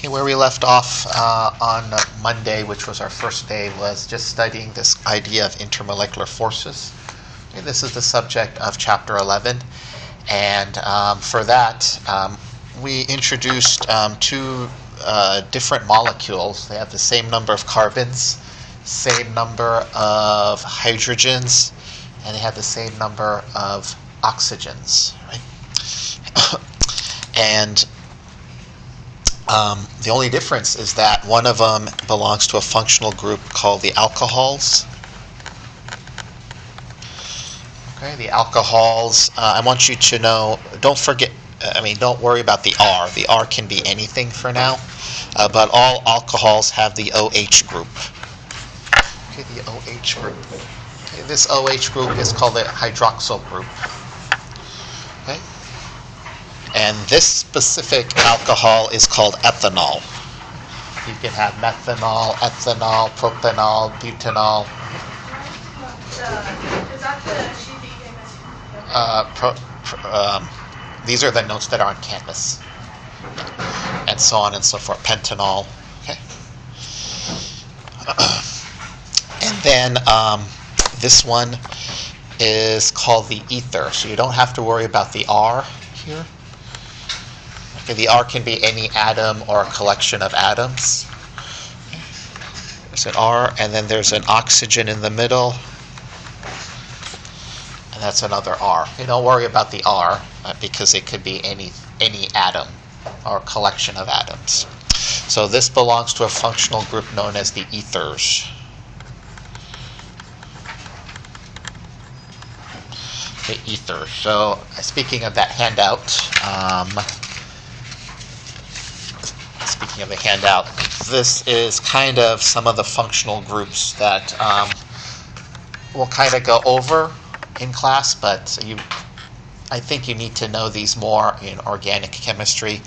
Okay, where we left off on Monday, which was our first day, was just studying this idea of intermolecular forces. Okay, this is the subject of Chapter 11, and for that, we introduced two different molecules. They have the same number of carbons, same number of hydrogens, and they have the same number of oxygens, right? And the only difference is that one of them belongs to a functional group called the alcohols. Okay, the alcohols, I want you to know, don't worry about the R. The R can be anything for now, but all alcohols have the OH group. Okay, the OH group. Okay, this OH group is called the hydroxyl group. Okay? And this specific alcohol is called ethanol. You can have methanol, ethanol, propanol, butanol. Is that the sheet? These are the notes that are on campus, and so on and so forth. Pentanol. Okay. And then this one is called the ether. So you don't have to worry about the R here. Okay, the R can be any atom or a collection of atoms. There's an R, and then there's an oxygen in the middle, and that's another R. Okay, don't worry about the R because it could be any atom or collection of atoms. So this belongs to a functional group known as the ethers. The ethers. So speaking of that handout, this is kind of some of the functional groups that we'll kind of go over in class, but I think you need to know these more in organic chemistry,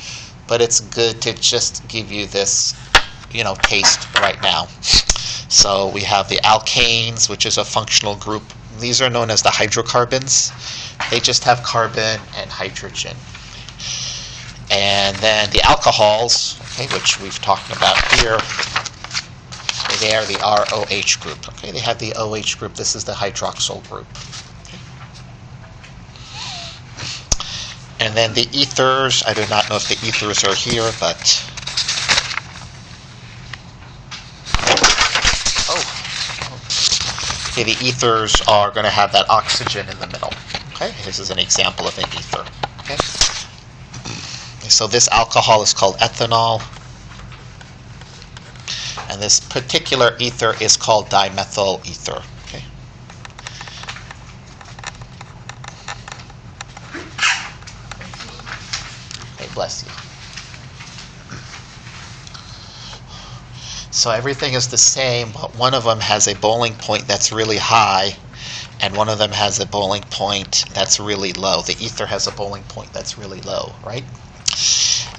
but it's good to just give you this, taste right now. So we have the alkanes, which is a functional group. These are known as the hydrocarbons. They just have carbon and hydrogen. And then the alcohols, okay, which we've talked about here, they are the ROH group. Okay, they have the OH group. This is the hydroxyl group. Okay. And then the ethers, I do not know if the ethers are here, but okay, the ethers are going to have that oxygen in the middle. Okay, this is an example of an ether. Okay. So this alcohol is called ethanol, and this particular ether is called dimethyl ether. Okay. Okay, bless you. So everything is the same, but one of them has a boiling point that's really high, and one of them has a boiling point that's really low. The ether has a boiling point that's really low, right?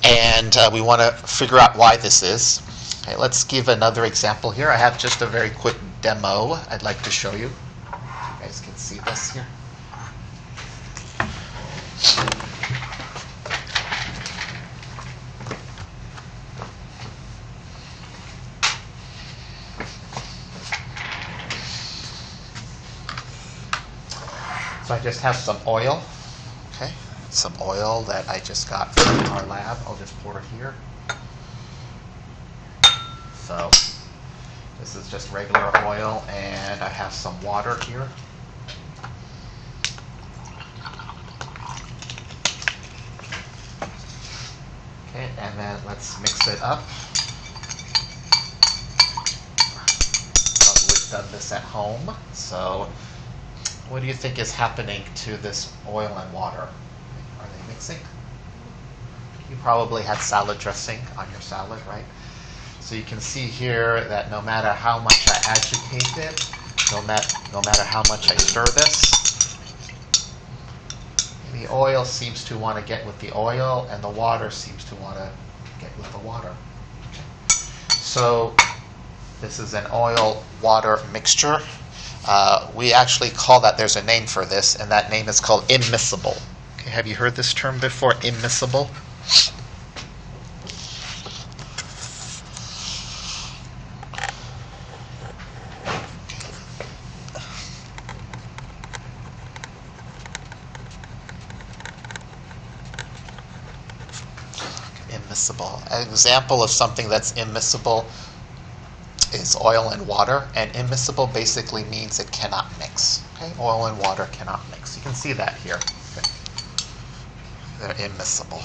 And we want to figure out why this is. Okay, let's give another example here. I have just a very quick demo I'd like to show you. You guys can see this here. So I just have some oil. Okay. Some oil that I just got from our lab. I'll just pour it here. So this is just regular oil, and I have some water here. Okay, and then let's mix it up. Probably done this at home. So what do you think is happening to this oil and water? Are they mixing? You probably had salad dressing on your salad, right? So you can see here that no matter how much I agitate it, no matter how much I stir this, the oil seems to want to get with the oil, and the water seems to want to get with the water. So this is an oil-water mixture. We actually call that, there's a name for this, and that name is called immiscible. Okay, have you heard this term before, immiscible? Immiscible. An example of something that's immiscible is oil and water, and immiscible basically means it cannot mix. Okay, oil and water cannot mix. You can see that here. Okay. They're immiscible.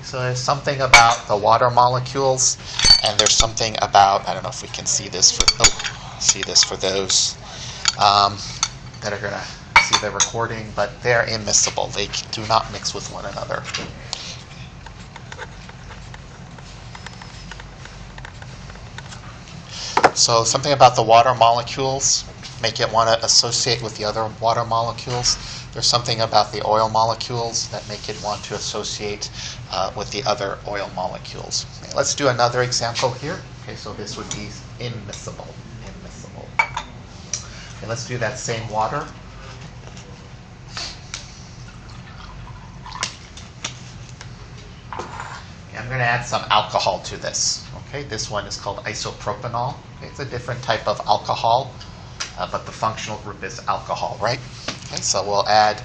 So there's something about the water molecules, and there's something about, I don't know if we can see this for those that are going to see the recording, but they're immiscible. They do not mix with one another. So something about the water molecules make it want to associate with the other water molecules. There's something about the oil molecules that make it want to associate with the other oil molecules. Okay, let's do another example here. Okay, so this would be immiscible. Immiscible. Okay, let's do that same water. Okay, I'm going to add some alcohol to this. Okay, this one is called isopropanol. Okay, it's a different type of alcohol, but the functional group is alcohol, right? Okay, so we'll add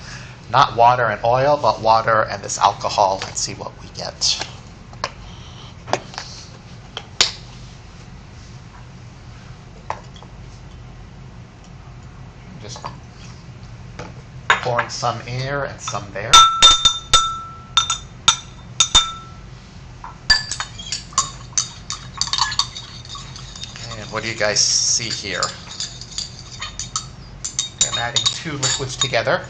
not water and oil, but water and this alcohol. Let's see what we get. Just pouring some here and some there. And what do you guys see here? I'm adding two liquids together.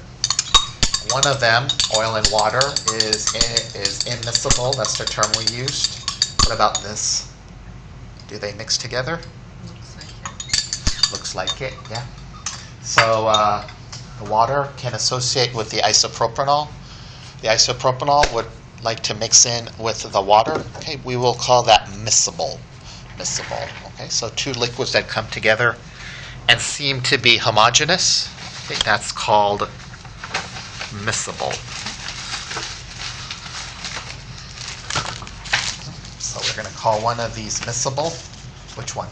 One of them, oil and water, is immiscible. That's the term we used. What about this? Do they mix together? Looks like it. Looks like it, yeah. So the water can associate with the isopropanol. The isopropanol would like to mix in with the water. Okay, we will call that miscible. Miscible. Okay, so two liquids that come together and seem to be homogeneous. Okay, that's called miscible. So we're going to call one of these miscible. Which one?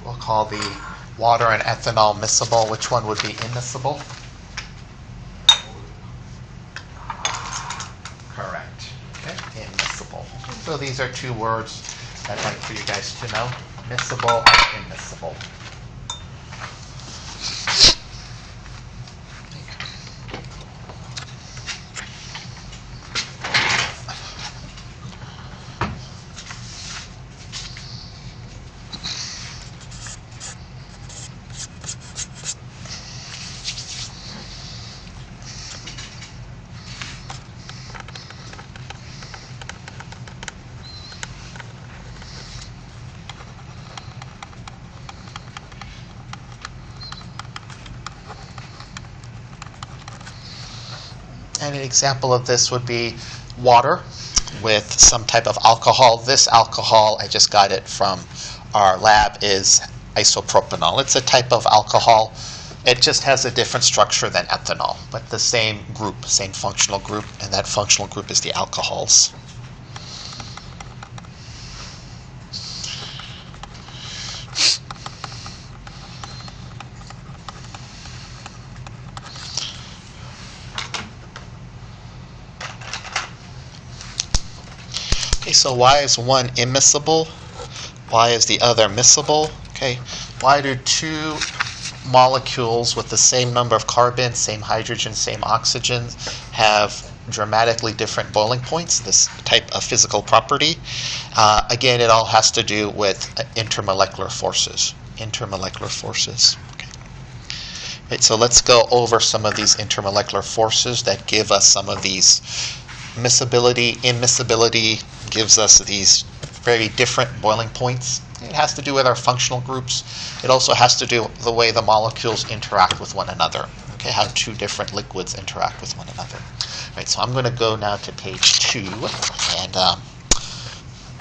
We'll call the water and ethanol miscible. Which one would be immiscible? Correct. Okay, immiscible. So these are two words I'd like for you guys to know. Miscible and immiscible. And an example of this would be water with some type of alcohol. This alcohol, I just got it from our lab, is isopropanol. It's a type of alcohol. It just has a different structure than ethanol, but the same group, same functional group, and that functional group is the alcohols. Okay, so why is one immiscible? Why is the other miscible? Okay, why do two molecules with the same number of carbons, same hydrogen, same oxygen, have dramatically different boiling points, this type of physical property? Again, it all has to do with intermolecular forces. Intermolecular forces. Okay. Right, so let's go over some of these intermolecular forces that give us some of these miscibility. Immiscibility gives us these very different boiling points. It has to do with our functional groups. It also has to do with the way the molecules interact with one another. Okay, how two different liquids interact with one another. Right, so I'm going to go now to page 2, and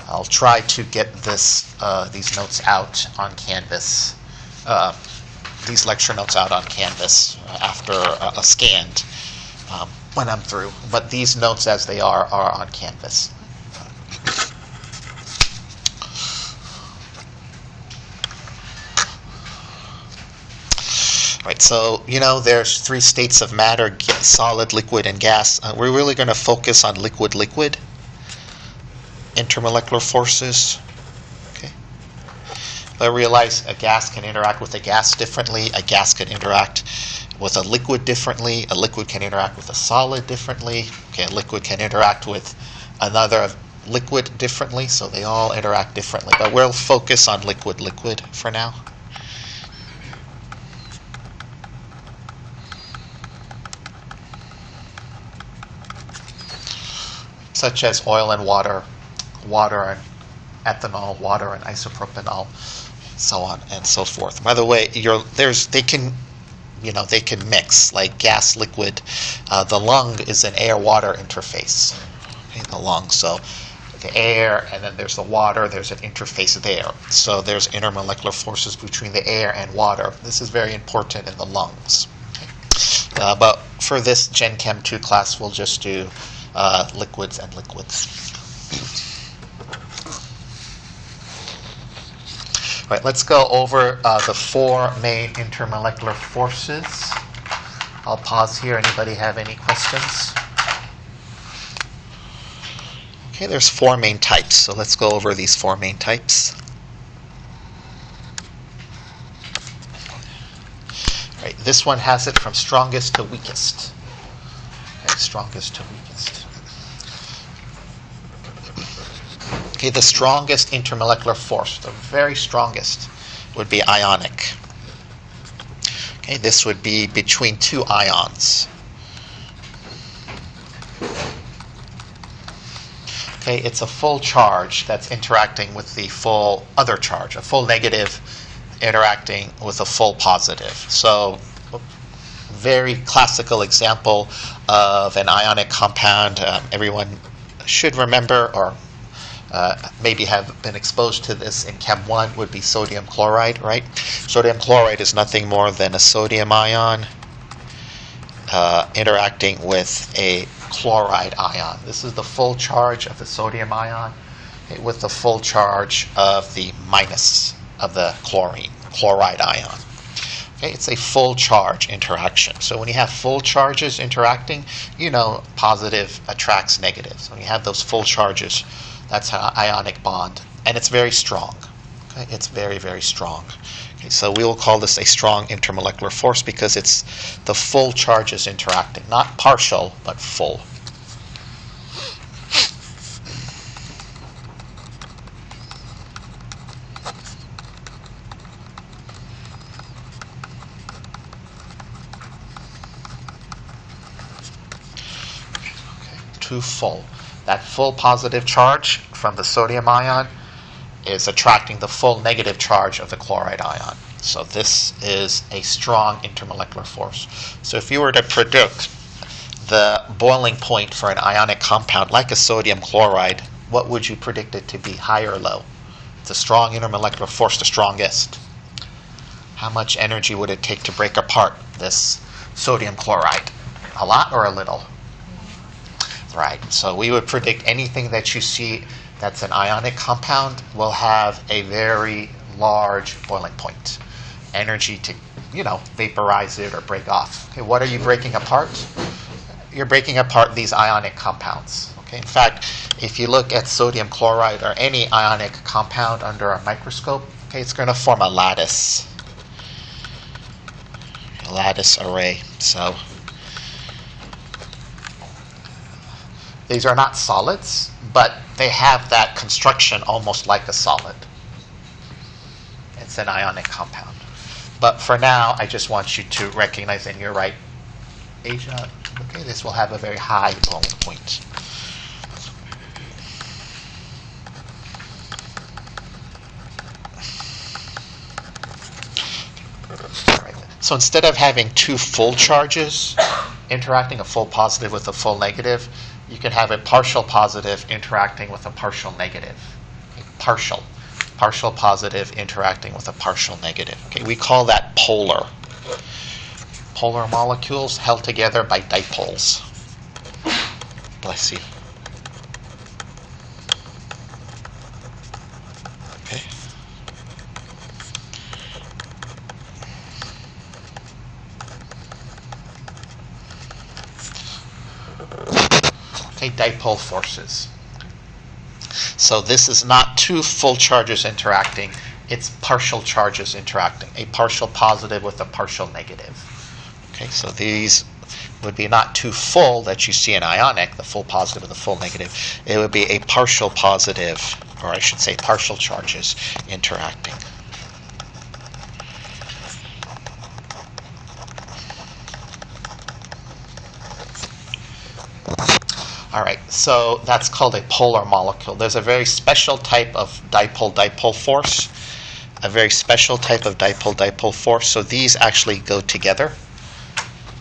I'll try to get these notes out on Canvas. These lecture notes out on Canvas after a scanned when I'm through. But these notes, as they are on Canvas. Right, so there's three states of matter: solid, liquid, and gas. We're really going to focus on liquid intermolecular forces. Okay, but realize a gas can interact with a gas differently. A gas can interact with a liquid differently. A liquid can interact with a solid differently. Okay, a liquid can interact with another liquid differently. So they all interact differently. But we'll focus on liquid for now. Such as oil and water, water and ethanol, water and isopropanol, so on and so forth. By the way, they can mix like gas, liquid. The lung is an air-water interface. Okay, the lung, so the air, and then there's the water. There's an interface there. So there's intermolecular forces between the air and water. This is very important in the lungs. Okay. But for this Gen Chem 2 class, we'll just do liquids and liquids. All right, let's go over the four main intermolecular forces. I'll pause here. Anybody have any questions? Okay, there's four main types, so let's go over these four main types. All right, this one has it from strongest to weakest. Okay, strongest to weakest. Okay, the strongest intermolecular force, the very strongest, would be ionic. Okay, this would be between two ions. Okay, it's a full charge that's interacting with the full other charge, a full negative interacting with a full positive. So, very classical example of an ionic compound. Everyone should remember, or maybe have been exposed to this in Chem 1, would be sodium chloride, right? Sodium chloride is nothing more than a sodium ion interacting with a chloride ion. This is the full charge of the sodium ion with the full charge of the minus of the chloride ion. Okay, it's a full charge interaction. So when you have full charges interacting, positive attracts negative. So when you have those full charges, that's an ionic bond, and it's very strong. Okay, it's very, very strong. Okay, so we will call this a strong intermolecular force because it's the full charges interacting, not partial, but full. Full. That full positive charge from the sodium ion is attracting the full negative charge of the chloride ion. So this is a strong intermolecular force. So if you were to predict the boiling point for an ionic compound like a sodium chloride, what would you predict it to be, high or low? It's a strong intermolecular force, the strongest. How much energy would it take to break apart this sodium chloride? A lot or a little? Right, so we would predict anything that you see that's an ionic compound will have a very large boiling point. Energy to, vaporize it or break off. Okay, what are you breaking apart? You're breaking apart these ionic compounds. Okay, in fact, if you look at sodium chloride or any ionic compound under a microscope, okay, it's going to form a lattice array. So these are not solids, but they have that construction almost like a solid. It's an ionic compound. But for now, I just want you to recognize, and you're right, Asia, okay, this will have a very high boiling point. So instead of having two full charges interacting, a full positive with a full negative, you can have a partial positive interacting with a partial negative. Okay, partial positive interacting with a partial negative. Okay, we call that polar. Polar molecules held together by dipoles. Bless you. Okay. Okay, dipole forces. So this is not two full charges interacting, it's partial charges interacting, a partial positive with a partial negative. Okay, so these would be not two full that you see in ionic, the full positive and the full negative. It would be a partial positive, or I should say partial charges interacting. All right, so that's called a polar molecule. There's a very special type of dipole-dipole force, a very special type of dipole-dipole force. So these actually go together,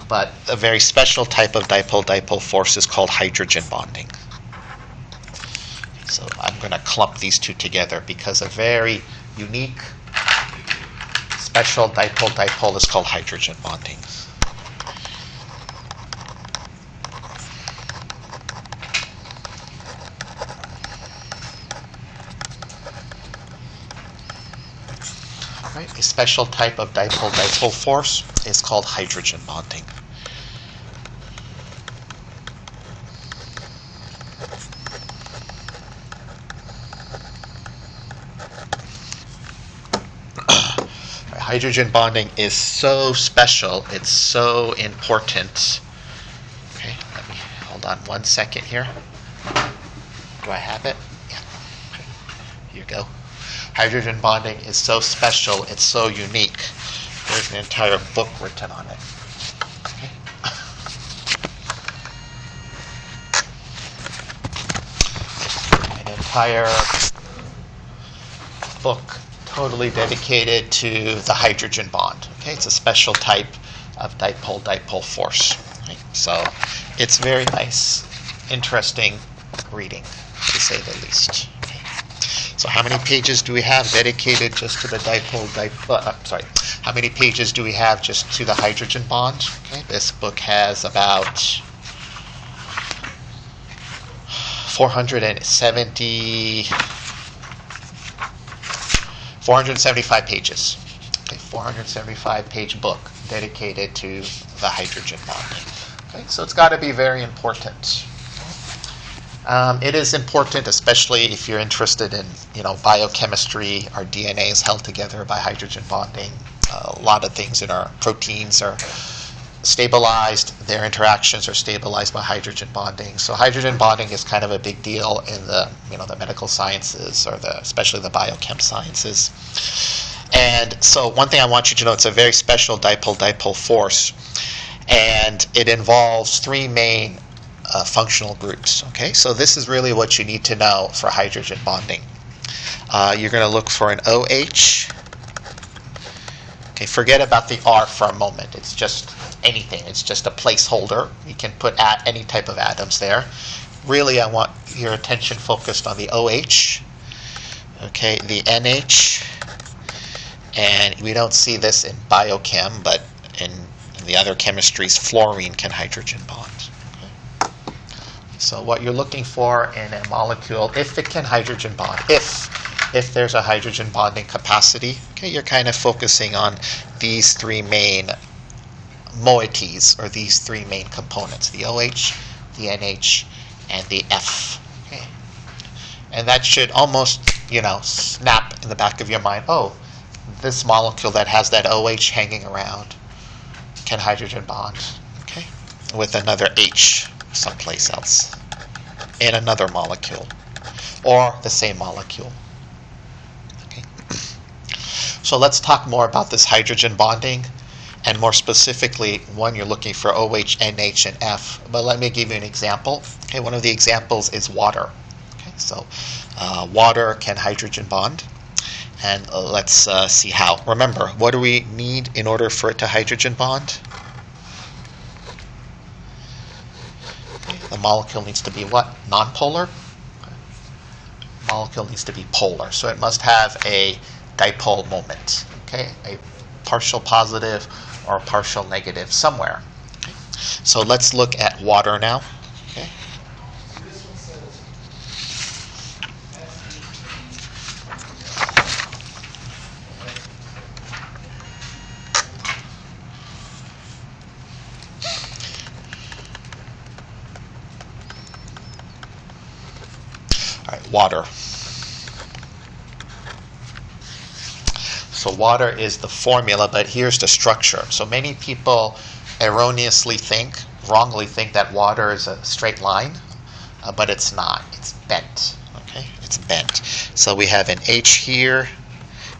but a very special type of dipole-dipole force is called hydrogen bonding. So I'm going to clump these two together because a very unique, special dipole-dipole is called hydrogen bonding. Right. A special type of dipole-dipole force is called hydrogen bonding. Hydrogen bonding is so special, it's so important. Okay, let me hold on 1 second here. Do I have it? Yeah. Okay. Here you go. Hydrogen bonding is so special, it's so unique. There's an entire book written on it. Okay. An entire book totally dedicated to the hydrogen bond. Okay, it's a special type of dipole-dipole force. Right? So it's very nice, interesting reading, to say the least. Okay. So how many pages do we have dedicated just to the how many pages do we have just to the hydrogen bond? Okay, this book has about 475 pages. Okay, 475 page book dedicated to the hydrogen bonding. Okay, so it's got to be very important. It is important, especially if you're interested in, biochemistry. Our DNA is held together by hydrogen bonding. A lot of things in our proteins are stabilized. Their interactions are stabilized by hydrogen bonding. So hydrogen bonding is kind of a big deal in the, the medical sciences or especially the biochem sciences. And so one thing I want you to know, it's a very special dipole-dipole force, and it involves three main functional groups. Okay, so this is really what you need to know for hydrogen bonding. You're going to look for an OH. Okay, forget about the R for a moment. It's just anything. It's just a placeholder. You can put any type of atoms there. Really, I want your attention focused on the OH. Okay, the NH. And we don't see this in biochem, but in the other chemistries, fluorine can hydrogen bond. So what you're looking for in a molecule, if it can hydrogen bond, if there's a hydrogen bonding capacity, okay, you're kind of focusing on these three main moieties, or these three main components, the OH, the NH, and the F. Okay. And that should almost, snap in the back of your mind, oh, this molecule that has that OH hanging around can hydrogen bond, okay, with another H someplace else in another molecule or the same molecule. Okay. So let's talk more about this hydrogen bonding, and more specifically when you're looking for OH, NH, and F. But let me give you an example. Okay, one of the examples is water. Okay, so water can hydrogen bond, and let's see how. Remember, what do we need in order for it to hydrogen bond? The molecule needs to be what? Nonpolar? Molecule needs to be polar. So it must have a dipole moment. Okay? A partial positive or a partial negative somewhere. Okay? So let's look at water now. Okay? water. So water is the formula, but here's the structure. So many people erroneously think, wrongly think that water is a straight line, but it's not. It's bent. Okay, it's bent. So we have an H here.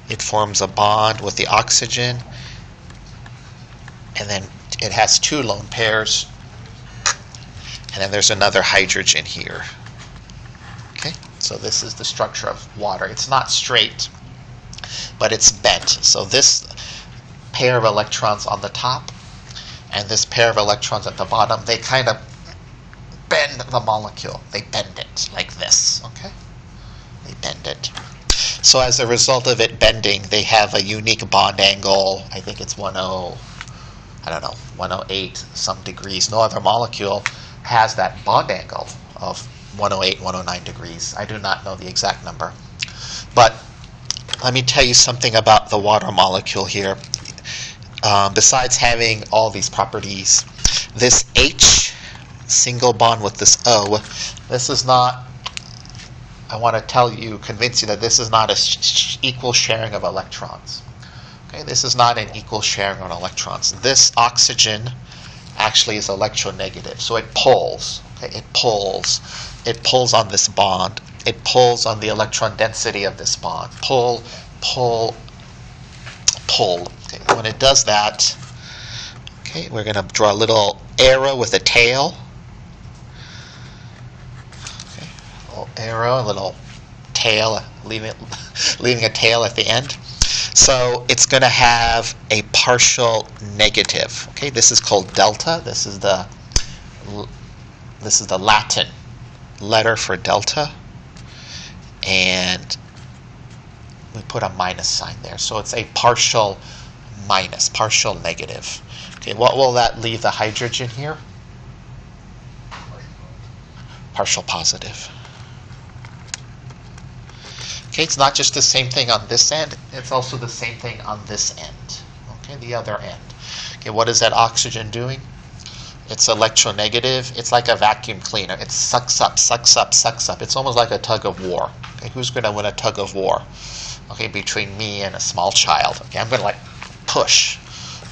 It forms a bond with the oxygen, and then it has two lone pairs, and then there's another hydrogen here. Okay, so this is the structure of water. It's not straight, but it's bent. So this pair of electrons on the top and this pair of electrons at the bottom, they kind of bend the molecule. They bend it like this, okay? They bend it. So as a result of it bending, they have a unique bond angle. I think it's 108 some degrees. No other molecule has that bond angle of 108, 109 degrees. I do not know the exact number. But let me tell you something about the water molecule here. Besides having all these properties, this H, single bond with this O, this is not, I want to convince you that this is not an equal sharing of electrons. Okay, this is not an equal sharing of electrons. This oxygen actually is electronegative, so it pulls. Okay, it pulls on this bond. It pulls on the electron density of this bond. Pull. Okay, when it does that, okay, we're going to draw a little arrow with a tail. Okay, a little arrow, a little tail, leaving a tail at the end. So it's going to have a partial negative. Okay, this is called delta. This is the Latin letter for delta, and we put a minus sign there. So it's a partial minus, partial negative. Okay, what will that leave the hydrogen here? Partial positive. Okay, it's not just the same thing on this end, it's also the same thing on this end. Okay, the other end. Okay, what is that oxygen doing? It's electronegative. It's like a vacuum cleaner. It sucks up, sucks up, sucks up. It's almost like a tug of war. Okay, who's going to win a tug of war? Okay, between me and a small child. Okay, I'm going to push.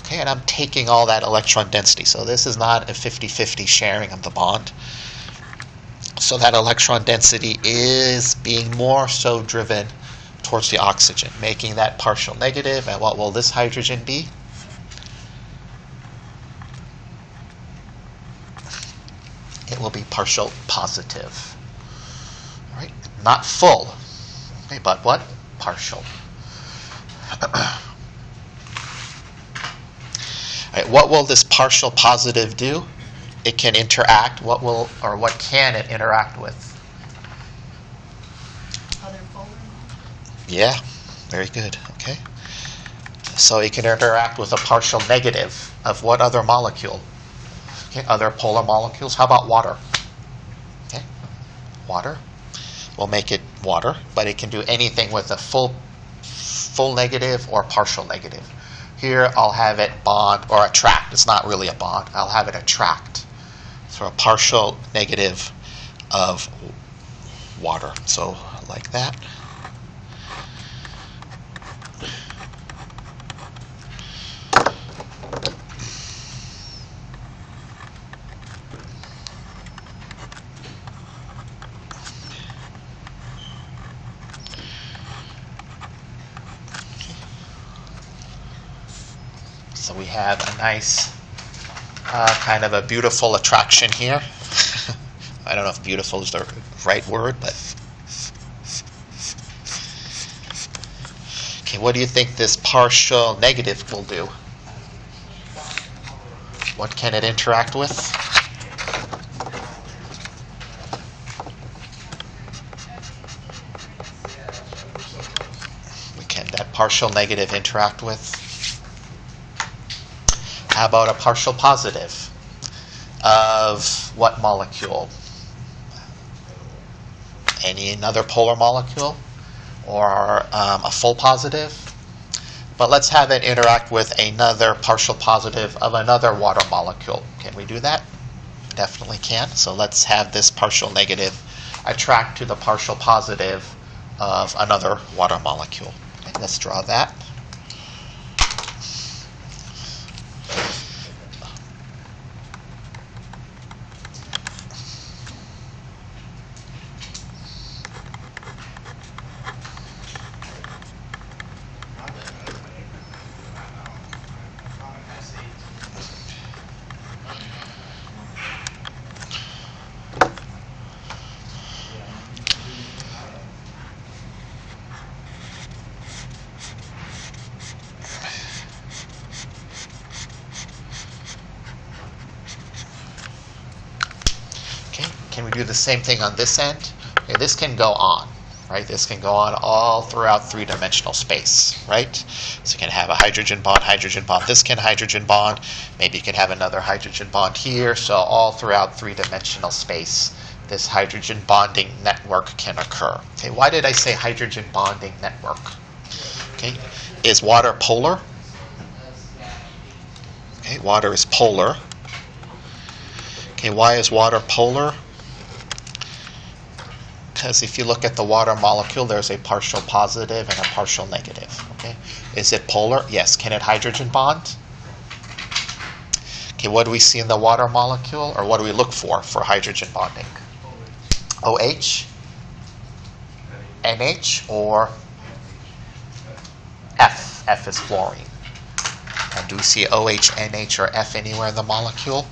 Okay, and I'm taking all that electron density. So this is not a 50-50 sharing of the bond. So that electron density is being more so driven towards the oxygen, making that partial negative. And what will this hydrogen be? It will be partial positive. All right? Not full. Okay, but what? Partial. All right, what will this partial positive do? It can interact. What can it interact with? Other polar? Yeah, very good. Okay. So it can interact with a partial negative of what other molecule? Okay, other polar molecules. How about water? Okay, water. We'll make it water, but it can do anything with a full negative or partial negative. Here I'll have it bond or attract. It's not really a bond. I'll have it attract. So a partial negative of water. So like that. So we have a nice kind of a beautiful attraction here. I don't know if beautiful is the right word, but okay, what do you think this partial negative will do? What can it interact with? What can that partial negative interact with? How about a partial positive of what molecule? Another polar molecule? Or a full positive? But let's have it interact with another partial positive of another water molecule. Can we do that? Definitely can. So let's have this partial negative attract to the partial positive of another water molecule. Okay, let's draw that. Can we do the same thing on this end? Okay, this can go on, right? This can go on all throughout three-dimensional space, right? So you can have a hydrogen bond. This can hydrogen bond. Maybe you can have another hydrogen bond here. So all throughout three-dimensional space, this hydrogen bonding network can occur. Okay, why did I say hydrogen bonding network? Okay, is water polar? Okay, water is polar. Okay, why is water polar? Because if you look at the water molecule, there's a partial positive and a partial negative. Okay, is it polar? Yes. Can it hydrogen bond? Okay, what do we see in the water molecule, or what do we look for hydrogen bonding? OH, NH, or F? F is fluorine. And do we see OH, NH, or F anywhere in the molecule?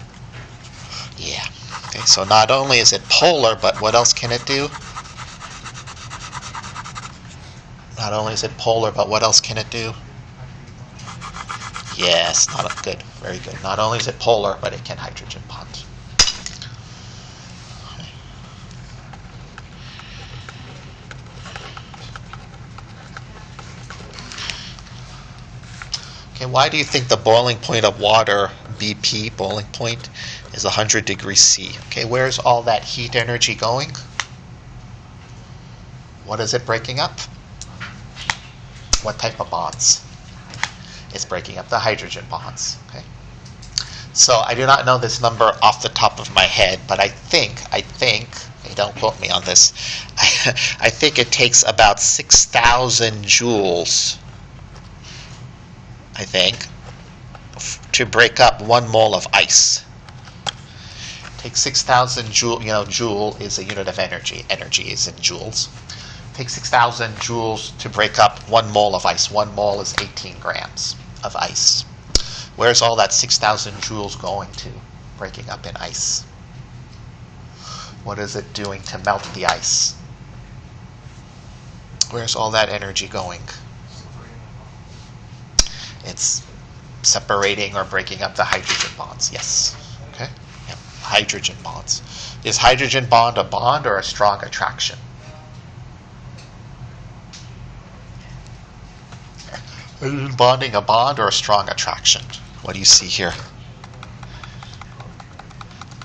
Yeah. Okay, so not only is it polar, but what else can it do? Not only is it polar, but what else can it do? Yes, good, very good. Not only is it polar, but it can hydrogen bond. Okay, why do you think the boiling point of water, BP, boiling point, is 100 degrees C? Okay, where's all that heat energy going? What is it breaking up? What type of bonds? It's breaking up the hydrogen bonds. Okay. So I do not know this number off the top of my head, but I think, don't quote me on this, I think it takes about 6,000 joules, I think, to break up 1 mole of ice. Take 6,000 joule, joule is a unit of energy. Energy is in joules. Take 6,000 joules to break up 1 mole of ice. 1 mole is 18 grams of ice. Where's all that 6,000 joules going to, breaking up in ice? What is it doing to melt the ice? Where's all that energy going? It's separating or breaking up the hydrogen bonds. Yes. Okay. Yeah. Hydrogen bonds. Is hydrogen bond a bond or a strong attraction? Hydrogen bonding a bond or a strong attraction? What do you see here?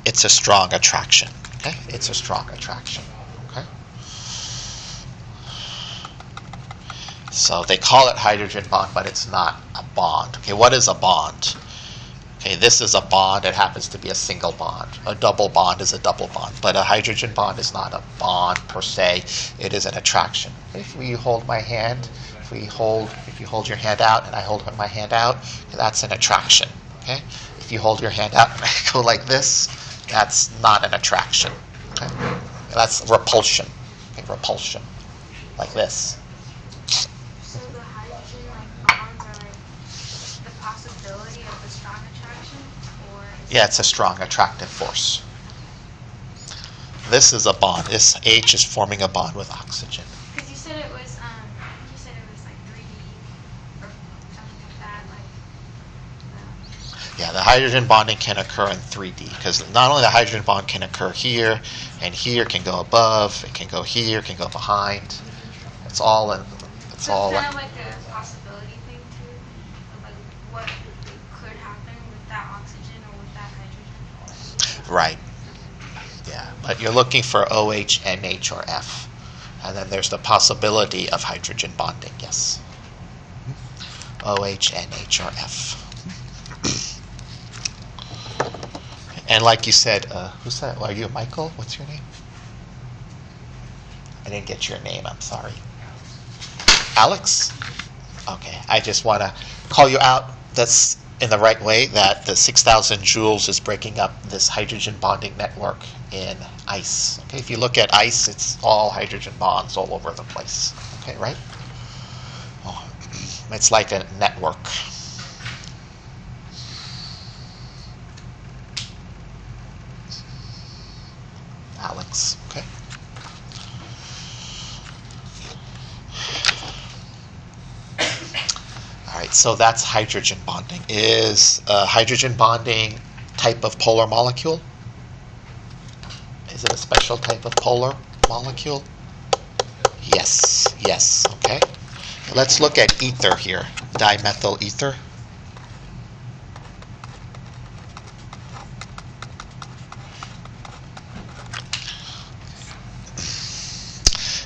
It's a strong attraction. Okay? It's a strong attraction. Okay? So they call it hydrogen bond, but it's not a bond. Okay, what is a bond? Okay, this is a bond. It happens to be a single bond. A double bond is a double bond, but a hydrogen bond is not a bond per se. It is an attraction. If you hold my hand, if you hold your hand out and I hold my hand out, that's an attraction. Okay? If you hold your hand out and I go like this, that's not an attraction. Okay? That's repulsion. Okay, repulsion. Like this. So the hydrogen bonds are the possibility of the strong attraction, or yeah, it's a strong attractive force. This is a bond. This H is forming a bond with oxygen. because you said it was like 3D or something like that, Yeah, the hydrogen bonding can occur in 3D because not only the hydrogen bond can occur here, and here can go above, it can go here, it can go behind. It's all in. It's so all. it's kind of like a possibility thing too, of like what could happen with that oxygen or with that hydrogen. Right. Yeah, but you're looking for OH, NH, or F, and then there's the possibility of hydrogen bonding. Yes. OH, NH, or F. And like you said, who's that? Are you Michael? What's your name? I didn't get your name, I'm sorry. Alex? Okay, I just want to call you out. That's in the right way, that the 6,000 joules is breaking up this hydrogen bonding network in ice. Okay, if you look at ice, it's all hydrogen bonds all over the place. Okay, right? Oh, it's like a network. Alex, okay? All right, so that's hydrogen bonding. Is hydrogen bonding type of polar molecule? Is it a special type of polar molecule? Yes, yes, okay. Let's look at ether here, dimethyl ether.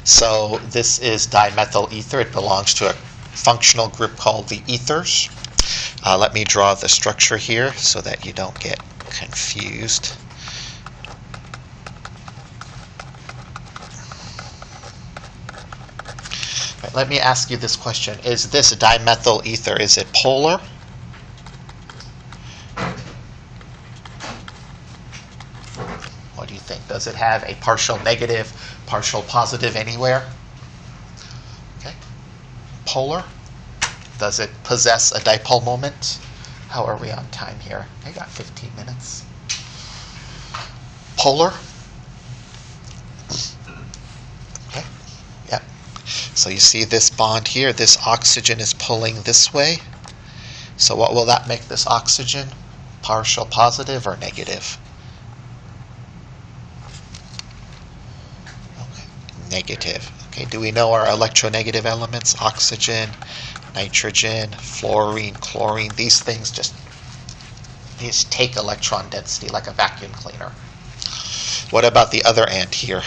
So this is dimethyl ether. It belongs to a functional group called the ethers. Let me draw the structure here so that you don't get confused. Right, let me ask you this question. Is this dimethyl ether, is it polar? What do you think? Does it have a partial negative, partial positive anywhere? Okay. Polar? Does it possess a dipole moment? How are we on time here? I got 15 minutes. Polar? Okay. Yep. So you see this bond here, this oxygen is pulling this way. So what will that make this oxygen? Partial positive or negative? Negative. Okay, do we know our electronegative elements? Oxygen, nitrogen, fluorine, chlorine. These things just take electron density like a vacuum cleaner. What about the other end here?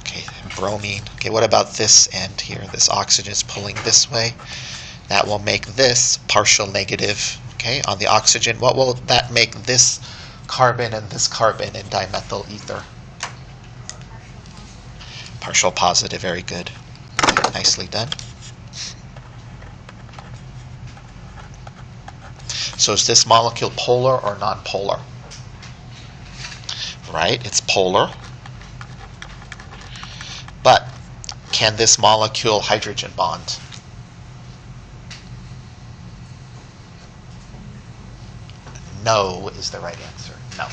Okay, bromine. Okay, what about this end here? This oxygen is pulling this way. That will make this partial negative. Okay, on the oxygen, what will that make this carbon and this carbon in dimethyl ether? Partial positive, very good. Nicely done. So is this molecule polar or non-polar? Right, it's polar. But can this molecule hydrogen bond? No is the right answer. No.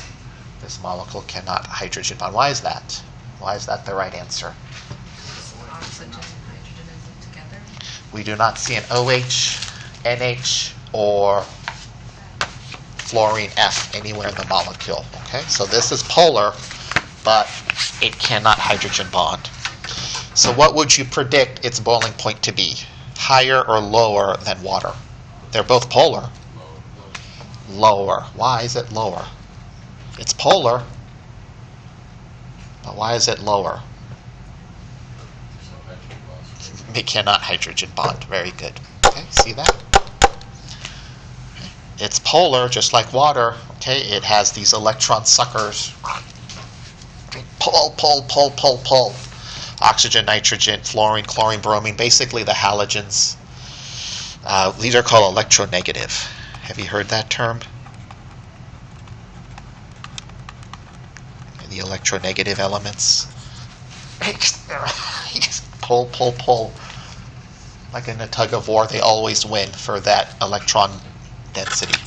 This molecule cannot hydrogen bond. Why is that? Why is that the right answer? Oxygen and hydrogen isn't together. We do not see an OH, NH, or fluorine F anywhere in the molecule. Okay, so this is polar, but it cannot hydrogen bond. So what would you predict its boiling point to be? Higher or lower than water? They're both polar. Lower. Why is it lower? It's polar. But why is it lower? It cannot hydrogen bond. Very good. Okay, see that? It's polar, just like water. Okay, it has these electron suckers. Pull, pull, pull, pull, pull. Oxygen, nitrogen, fluorine, chlorine, bromine. Basically, the halogens. These are called electronegative. Have you heard that term? The electronegative elements. Pull, pull, pull. Like in a tug of war, they always win for that electron density.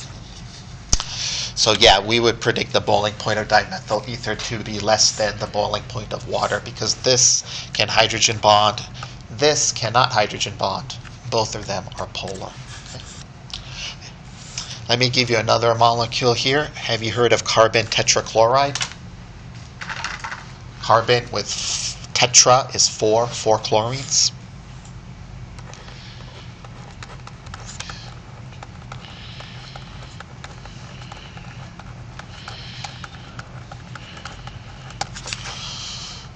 So yeah, we would predict the boiling point of dimethyl ether to be less than the boiling point of water because this can hydrogen bond, this cannot hydrogen bond. Both of them are polar. Okay. Let me give you another molecule here. Have you heard of carbon tetrachloride? Carbon with tetra is four chlorines.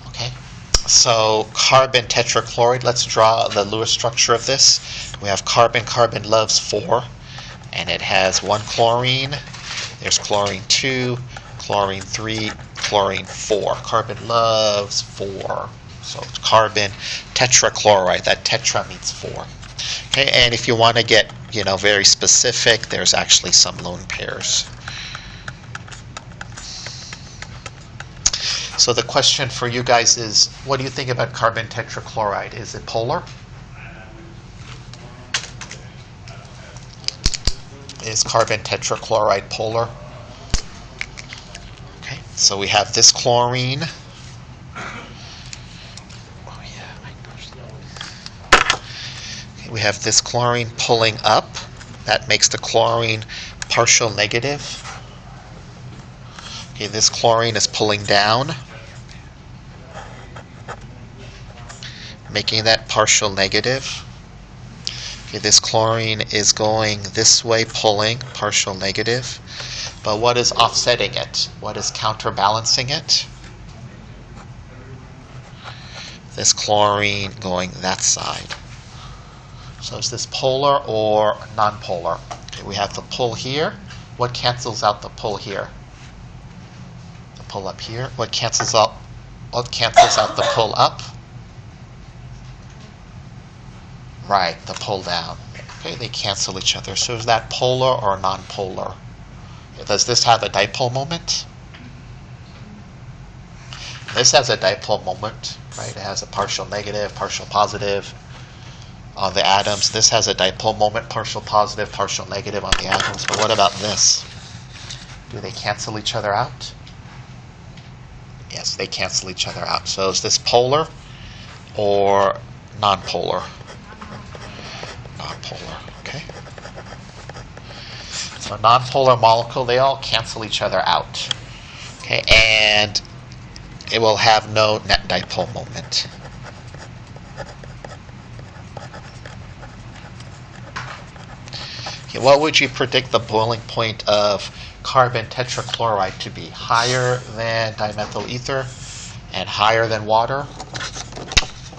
Okay, so carbon tetrachloride, let's draw the Lewis structure of this. We have carbon, carbon loves 4, and it has one chlorine. There's chlorine 2, chlorine 3, chlorine 4. Carbon loves 4. So it's carbon tetrachloride. That tetra means 4. Okay, and if you want to get, very specific, there's actually some lone pairs. So the question for you guys is, what do you think about carbon tetrachloride? Is it polar? Is carbon tetrachloride polar? Okay, so we have this chlorine. Okay, we have this chlorine pulling up. That makes the chlorine partial negative. Okay, this chlorine is pulling down, making that partial negative. Okay, this chlorine is going this way, pulling, partial negative. But what is offsetting it? What is counterbalancing it? This chlorine going that side. So is this polar or non-polar? Okay, we have the pull here. What cancels out the pull here? The pull up here. What cancels out the pull up? Right, the pull down. Okay, they cancel each other. So is that polar or non-polar? Does this have a dipole moment? This has a dipole moment, right? It has a partial negative, partial positive on the atoms. This has a dipole moment, partial positive, partial negative on the atoms. But what about this? Do they cancel each other out? Yes, they cancel each other out. So is this polar or non-polar? Non-polar, okay. So non-polar molecule, they all cancel each other out. Okay, and it will have no net dipole moment. Okay, what would you predict the boiling point of carbon tetrachloride to be? Higher than dimethyl ether and higher than water?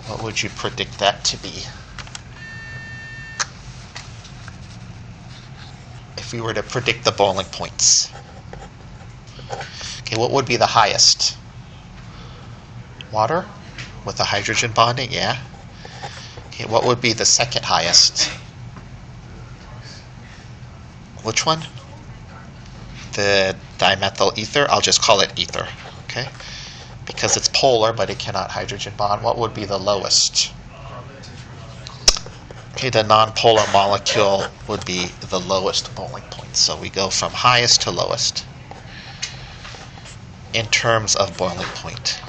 What would you predict that to be? If we were to predict the boiling points. Okay, what would be the highest? Water with the hydrogen bonding, yeah. Okay, what would be the second highest? Which one? The dimethyl ether. I'll just call it ether, okay? Because it's polar, but it cannot hydrogen bond. What would be the lowest? Okay, the nonpolar molecule would be the lowest boiling point. So we go from highest to lowest in terms of boiling point.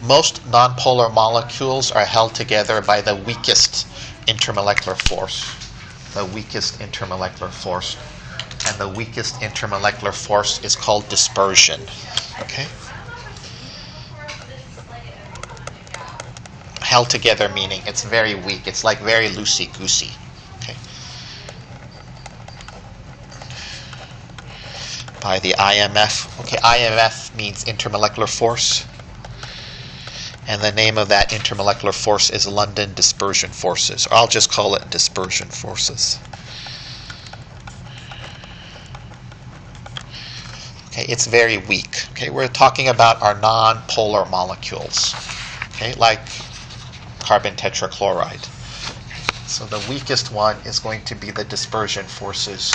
Most nonpolar molecules are held together by the weakest intermolecular force. The weakest intermolecular force. And the weakest intermolecular force is called dispersion. Okay? Held together meaning it's very weak. It's like very loosey-goosey. Okay? By the IMF. Okay, IMF means intermolecular force. And the name of that intermolecular force is London dispersion forces. Or I'll just call it dispersion forces. Okay, it's very weak. Okay, we're talking about our non-polar molecules. Okay, like carbon tetrachloride. So the weakest one is going to be the dispersion forces,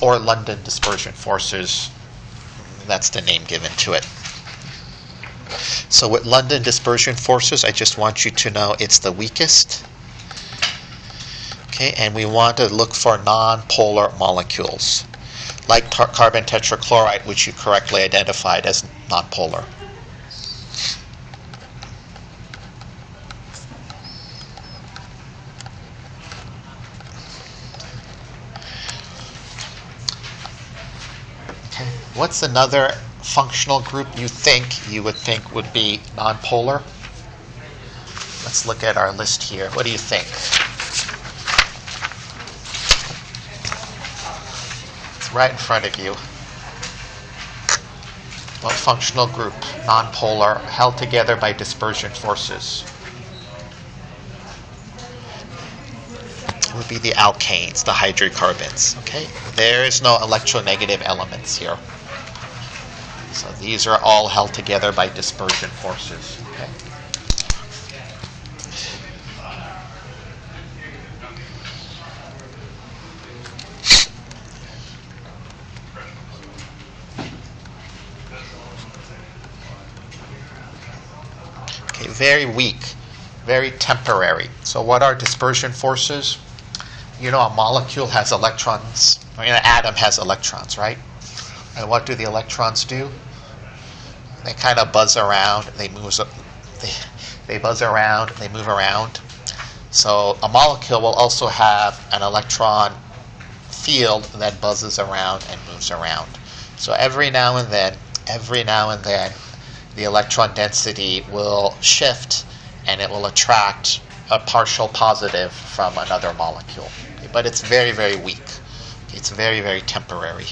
or London dispersion forces. That's the name given to it. So with London dispersion forces, I just want you to know it's the weakest. Okay, and we want to look for non-polar molecules, like carbon tetrachloride, which you correctly identified as non-polar. Okay, what's another functional group you would think would be nonpolar? Let's look at our list here. What do you think? It's right in front of you. What functional group, nonpolar, held together by dispersion forces? would be the alkanes, the hydrocarbons. Okay, there is no electronegative elements here. So these are all held together by dispersion forces. Okay. Okay, very weak, very temporary. So what are dispersion forces? You know, a molecule has electrons, an atom has electrons, right? And what do the electrons do? They kind of buzz around, they buzz around, they move around. So a molecule will also have an electron field that buzzes around and moves around. So every now and then, the electron density will shift and it will attract a partial positive from another molecule. Okay, but it's very, very weak. Okay, it's very, very temporary.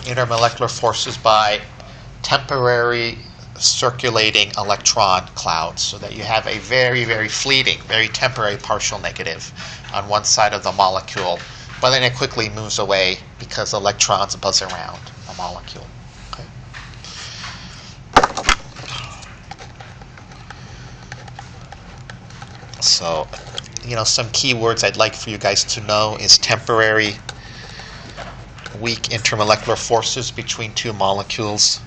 Intermolecular forces by temporary circulating electron clouds, so that you have a very, very fleeting, very temporary partial negative on one side of the molecule, but then it quickly moves away because electrons buzz around a molecule. Okay. So, some keywords I'd like for you guys to know is temporary, weak intermolecular forces between two molecules.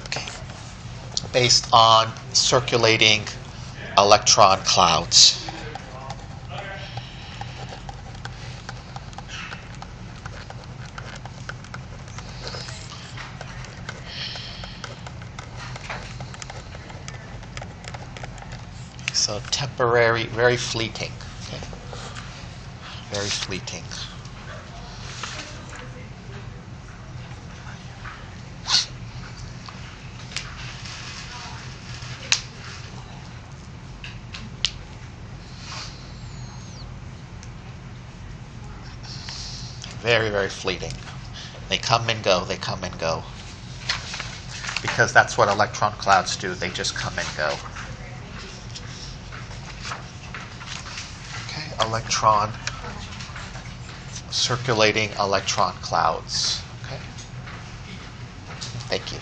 Okay. Based on circulating electron clouds. So temporary, very fleeting. Okay. Very fleeting. Very, very fleeting. They come and go, they come and go. Because that's what electron clouds do, they just come and go. Electron, circulating electron clouds. Okay. Thank you.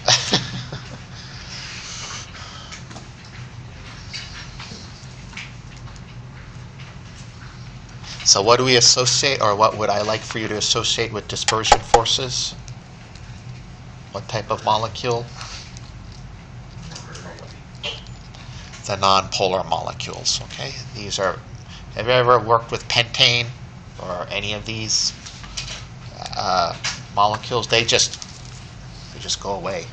So what do we associate, or what would I like for you to associate with dispersion forces? What type of molecule? The nonpolar molecules. Okay. These are. Have you ever worked with pentane or any of these molecules? They just go away,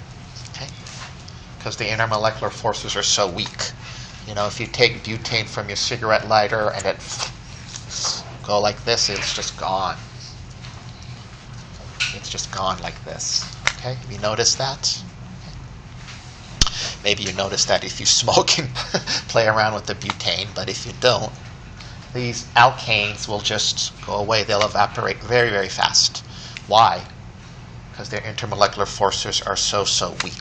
okay? Because the intermolecular forces are so weak. If you take butane from your cigarette lighter and it go like this, it's just gone. It's just gone like this. Okay, have you noticed that? Maybe you notice that if you smoke and play around with the butane, but if you don't, these alkanes will just go away. They'll evaporate very, very fast. Why? Because their intermolecular forces are so weak.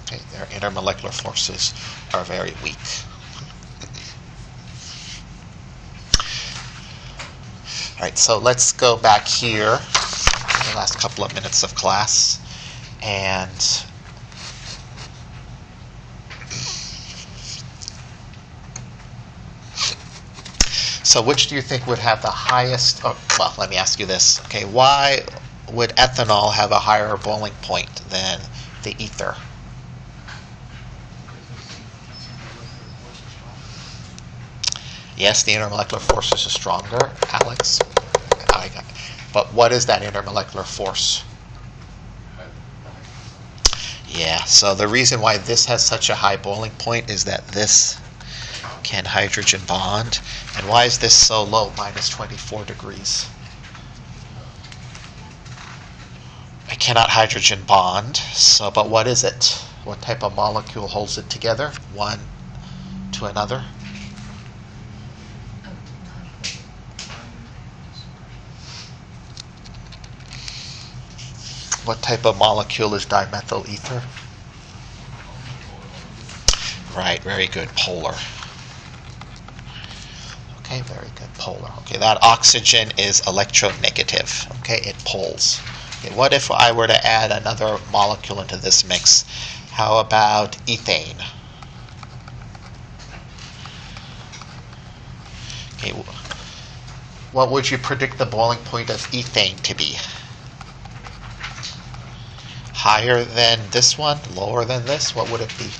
Okay, their intermolecular forces are very weak. All right, so let's go back here in the last couple of minutes of class, and so which do you think would have the highest, well, let me ask you this. Okay, why would ethanol have a higher boiling point than the ether? Yes, the intermolecular forces are stronger, Alex. But what is that intermolecular force? Yeah, so the reason why this has such a high boiling point is that this Can hydrogen bond? And why is this so low, minus 24 degrees? It cannot hydrogen bond, so, but what is it? What type of molecule holds it together, one to another? What type of molecule is dimethyl ether? Right, very good, polar. Okay, very good, polar. Okay, that oxygen is electronegative. Okay, it poles. Okay, what if I were to add another molecule into this mix? How about ethane? Okay, what would you predict the boiling point of ethane to be? Higher than this one? Lower than this? What would it be?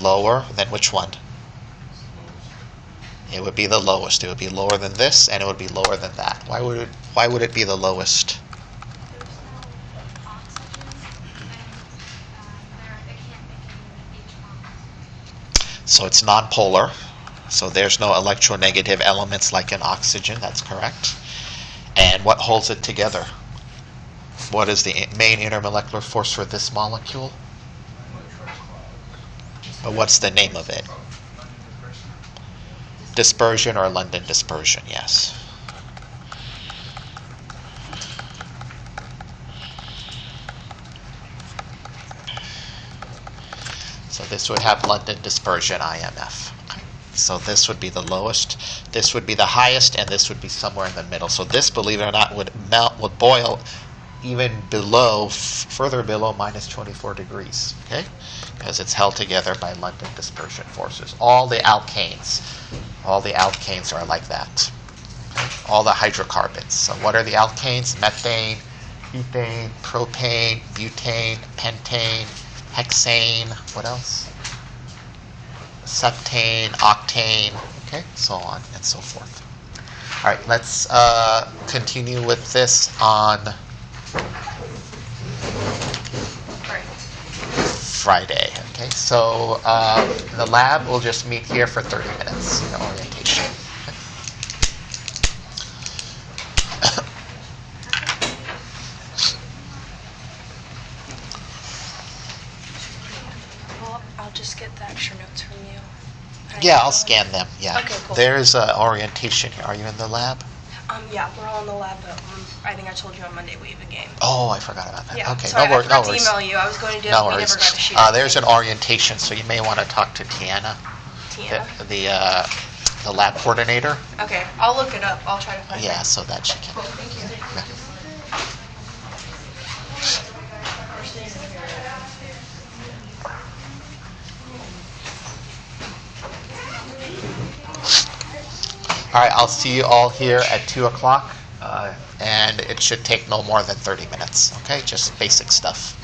Lower than which one? It would be the lowest. It would be lower than this, and it would be lower than that. Why would it be the lowest? There's no oxygen, and it can't make any H bonds. So it's nonpolar. So there's no electronegative elements like in oxygen. That's correct. And what holds it together? What is the main intermolecular force for this molecule? But what's the name of it? Dispersion or London dispersion, yes. So this would have London dispersion, IMF. So this would be the lowest, this would be the highest, and this would be somewhere in the middle. So this, believe it or not, would boil even below, further below minus 24 degrees, okay? Because it's held together by London dispersion forces. All the alkanes are like that. Okay? All the hydrocarbons. So what are the alkanes? Methane, ethane, propane, butane, pentane, hexane, what else? Septane, octane, okay, so on and so forth. All right, let's continue with this on Friday. Okay, so the lab will just meet here for 30 minutes, the orientation. Well, I'll just get the extra notes from you. Yeah, I'll scan them. Yeah. Okay, cool. There's orientation here. Are you in the lab? Yeah, we're all in the lab, but I think I told you on Monday we have a game. Oh, I forgot about that. Yeah. Okay, Sorry, no I worries. No forgot to worries. email you. I was going to do it, No but we worries. never got to shoot it. There's an orientation, so you may want to talk to Tiana, Tiana? the lab coordinator. Okay, I'll look it up. I'll try to find it. Yeah, so that she can. Cool, thank you. All right, I'll see you all here at 2 o'clock, and it should take no more than 30 minutes, okay? Just basic stuff.